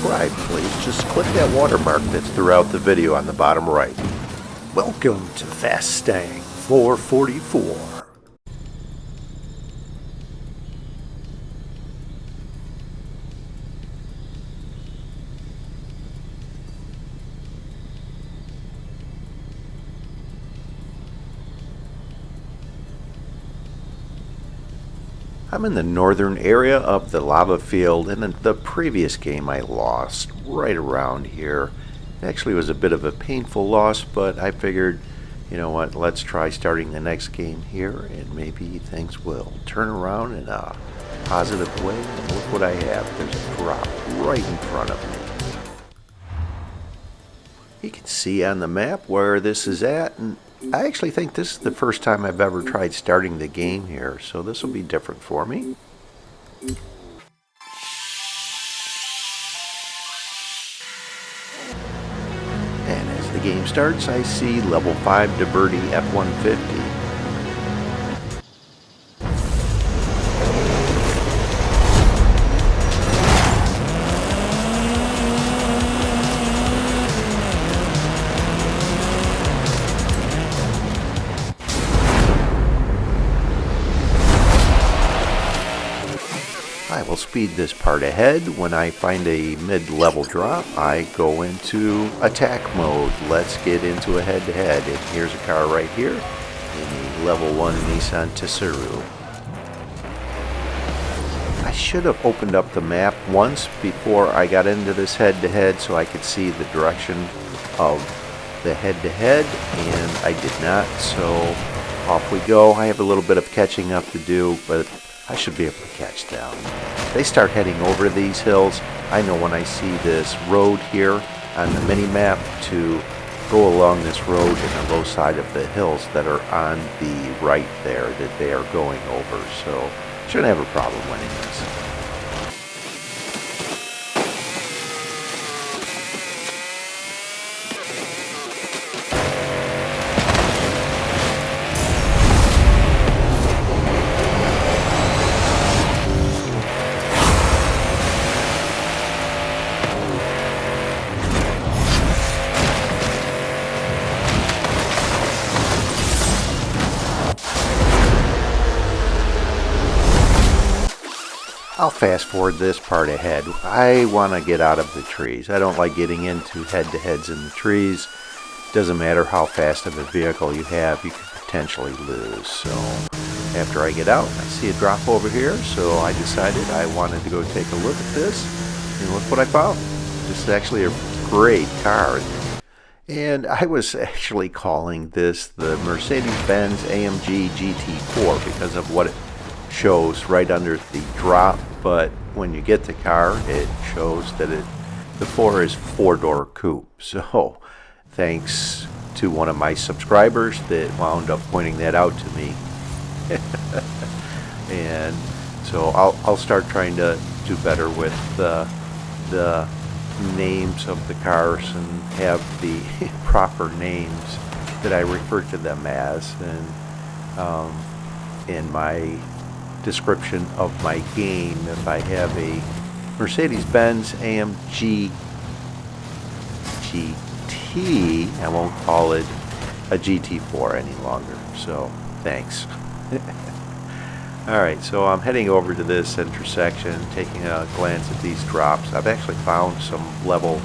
subscribe, please. Just click that watermark that's throughout the video on the bottom right. Welcome to Fastang 444. I'm in the northern area of the lava field, and in the previous game I lost right around here. It actually was a bit of a painful loss, but I figured, you know what, let's try starting the next game here, and maybe things will turn around in a positive way. And look what I have. There's a drop right in front of me. You can see on the map where this is at, and I actually think this is the first time I've ever tried starting the game here, so this will be different for me. And as the game starts, I see level 5 Diverty F-150. I will speed this part ahead. When I find a mid-level drop, I go into attack mode. Let's get into a head-to-head. And here's a car right here in the level 1 Nissan Tesoro. I should have opened up the map once before I got into this head-to-head so I could see the direction of the head-to-head, and I did not, so off we go. I have a little bit of catching up to do, but I should be able to catch them. They start heading over these hills. I know when I see this road here on the mini-map to go along this road in the low side of the hills that are on the right there that they are going over. So shouldn't have a problem winning this. I'll fast forward this part ahead. I want to get out of the trees. I don't like getting into head-to-heads in the trees. Doesn't matter how fast of a vehicle you have, you could potentially lose. So after I get out, I see a drop over here, so I decided I wanted to go take a look at this, and look what I found. This is actually a great car. And I was actually calling this the Mercedes-Benz AMG GT4 because of what it shows right under the drop, but when you get the car it shows that the 4 is 4-door coupe. So thanks to one of my subscribers that wound up pointing that out to me. And so I'll start trying to do better with the names of the cars and have the proper names that I refer to them as, and in my description of my game, if I have a Mercedes-Benz AMG GT, I won't call it a GT4 any longer. So thanks. Alright, so I'm heading over to this intersection, taking a glance at these drops. I've actually found some level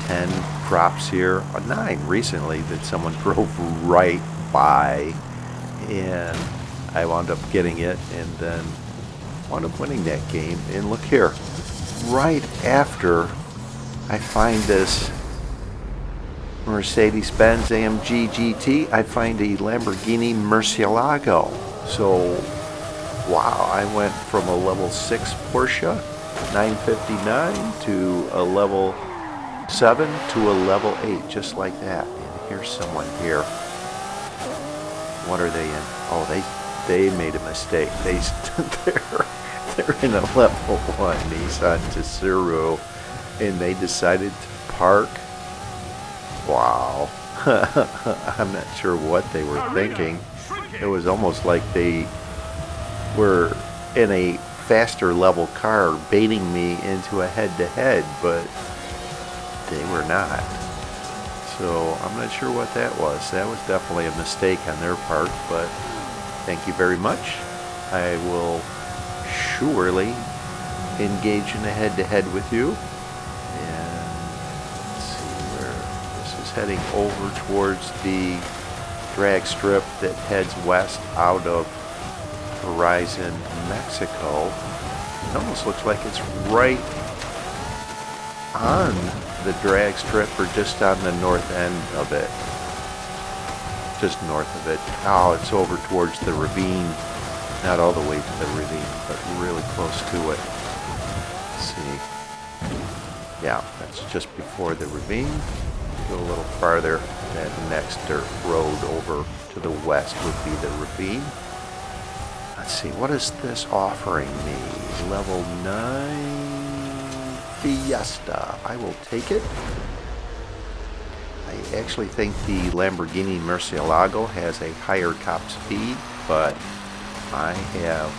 10 drops here, a 9 recently that someone drove right by, and I wound up getting it and then wound up winning that game. And look here, right after I find this Mercedes-Benz AMG GT, I find a Lamborghini Murcielago. So wow, I went from a level 6 Porsche 959 to a level 7 to a level 8, just like that. And here's someone here. What are they in? Oh, they made a mistake. They're in a level 1 Nissan Tesoro, and they decided to park. Wow. I'm not sure what they were thinking. It was almost like they were in a faster level car baiting me into a head-to-head, but they were not. So I'm not sure what that was. That was definitely a mistake on their part, but thank you very much. I will surely engage in a head-to-head with you. And let's see where this is heading over towards the drag strip that heads west out of Horizon, Mexico. It almost looks like it's right on the drag strip or just on the north end of it. Just north of it. Oh, it's over towards the ravine. Not all the way to the ravine, but really close to it. Let's see. Yeah, that's just before the ravine. Go a little farther. That next dirt road over to the west would be the ravine. Let's see, what is this offering me? Level 9 Fiesta. I will take it. I actually think the Lamborghini Murcielago has a higher top speed, but I have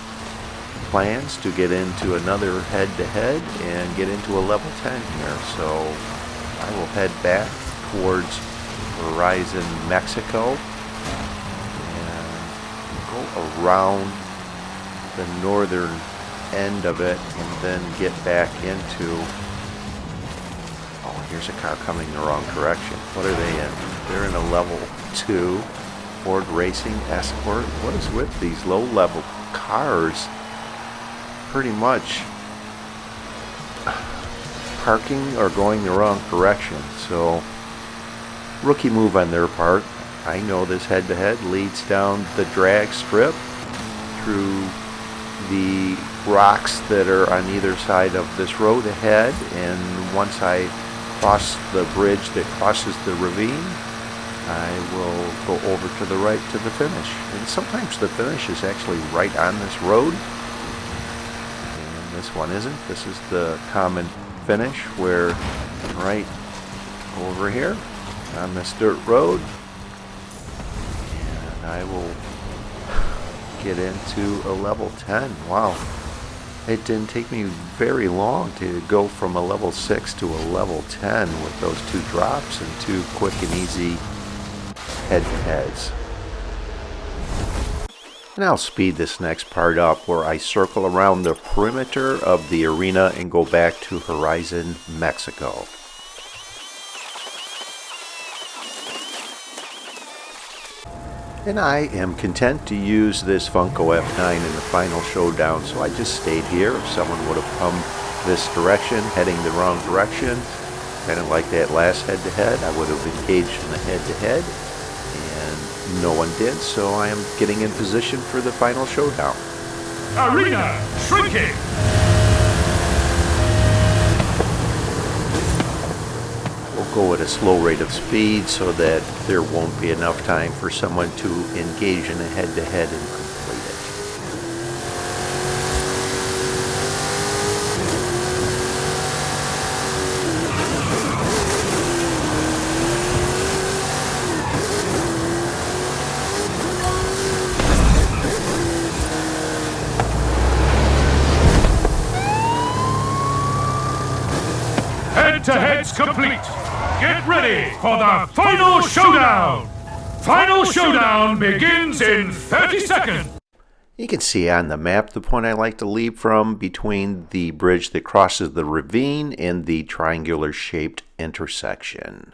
plans to get into another head-to-head and get into a level 10 here, so I will head back towards Horizon, Mexico, and go around the northern end of it and then get back into... Oh, here's a car coming the wrong direction. What are they in? They're in a level 2 Ford Racing Escort. What is with these low-level cars? Pretty much parking or going the wrong direction. So, rookie move on their part. I know this head-to-head leads down the drag strip through the rocks that are on either side of this road ahead, and once I cross the bridge that crosses the ravine, I will go over to the right to the finish. And sometimes the finish is actually right on this road, and this one isn't. This is the common finish where right over here on this dirt road, and I will get into a level 10. Wow, it didn't take me very long to go from a level 6 to a level 10 with those 2 drops and 2 quick and easy head-to-heads. And I'll speed this next part up where I circle around the perimeter of the arena and go back to Horizon, Mexico. And I am content to use this Funko F9 in the final showdown, so I just stayed here. If someone would have come this direction, heading the wrong direction, kind of like that last head-to-head, I would have engaged in the head-to-head, and no one did, so I am getting in position for the final showdown. Arena shrinking! Go at a slow rate of speed so that there won't be enough time for someone to engage in a head-to-head and complete it. Head-to-heads complete! Get ready for the final showdown! Final showdown begins in 30 seconds! You can see on the map the point I like to leave from between the bridge that crosses the ravine and the triangular shaped intersection.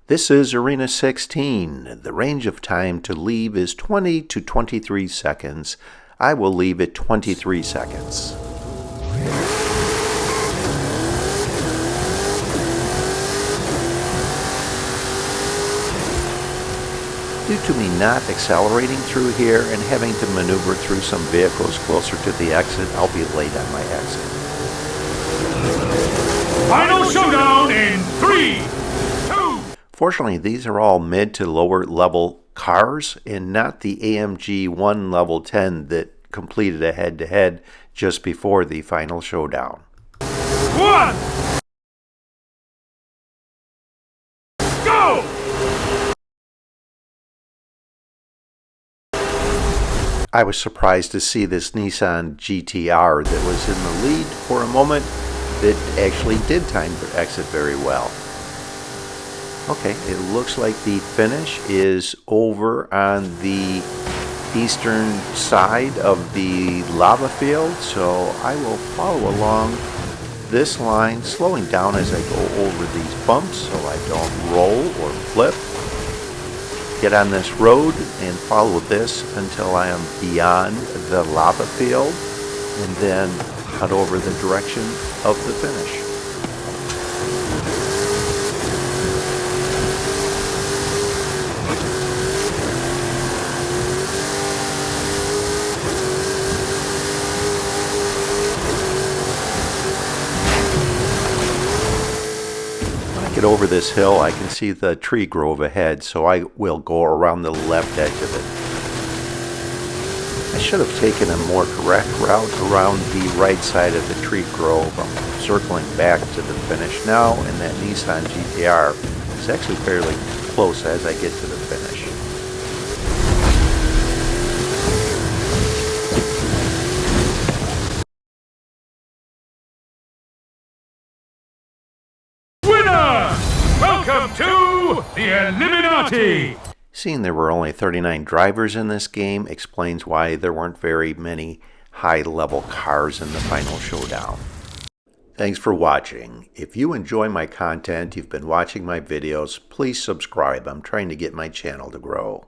This is Arena 16. The range of time to leave is 20 to 23 seconds. I will leave at 23 seconds. Due to me not accelerating through here and having to maneuver through some vehicles closer to the exit, I'll be late on my exit. Final showdown in 3, 2... Fortunately, these are all mid to lower level cars and not the AMG 1 level 10 that completed a head-to-head just before the final showdown. 1! Go! I was surprised to see this Nissan GTR that was in the lead for a moment it actually did time the exit very well. Okay, it looks like the finish is over on the eastern side of the lava field, so I will follow along this line, slowing down as I go over these bumps so I don't roll or flip. Get on this road and follow this until I am beyond the lava field, and then head over the direction of the finish. Get over this hill, I can see the tree grove ahead, so I will go around the left edge of it. I should have taken a more direct route around the right side of the tree grove. I'm circling back to the finish now, and that Nissan GTR is actually fairly close as I get to the finish. Welcome to the Illuminati! Seeing there were only 39 drivers in this game explains why there weren't very many high-level cars in the final showdown. Thanks for watching. If you enjoy my content, you've been watching my videos, please subscribe. I'm trying to get my channel to grow.